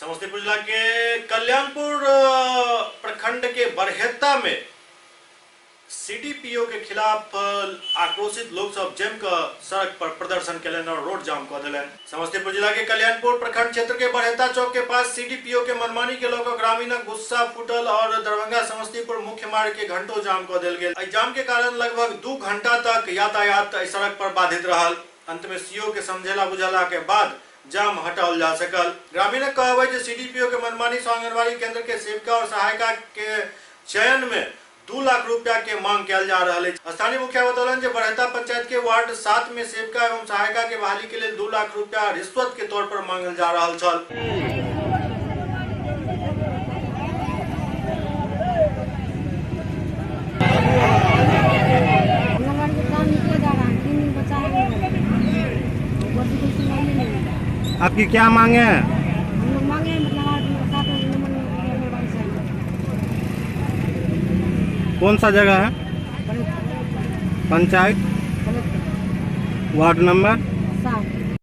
समस्तीपुर जिला के कल्याणपुर प्रखंड के बरहेत्ता में सीडीपीओ के खिलाफ आक्रोशित लोग सब जम कर सड़क पर प्रदर्शन कलन और रोड जाम कर दिलन। समस्तीपुर जिला के कल्याणपुर प्रखंड क्षेत्र के बरहेत्ता चौक के पास सीडीपीओ के मनमानी के लोग ग्रामीण गुस्सा फूटल और दरभंगा समस्तीपुर मुख्य मार्ग के घंटों जाम कर दिल गए। जाम के कारण लगभग 2 घंटा तक यातायात सड़क पर बाधित रहल। अंत में सीओ के समझेला बुझला के बाद जाम हटाल जा सकल। ग्रामीण कहवे सीडीपीओ के मनमानी से आंगनबाड़ी केंद्र के सेविका और सहायिका के चयन में 2 लाख रुपया के मांग किया जा रहा है। स्थानीय मुखिया बतौलन बरहेत्ता पंचायत के वार्ड 7 में सेविका एवं सहायिका के बहाली के लिए 2 लाख रुपया रिश्वत के तौर पर मांगल जा रहा है। आपकी क्या मांगे हैं? हम लोग मांगे कौन सा जगह है? Panchayat ward number 7।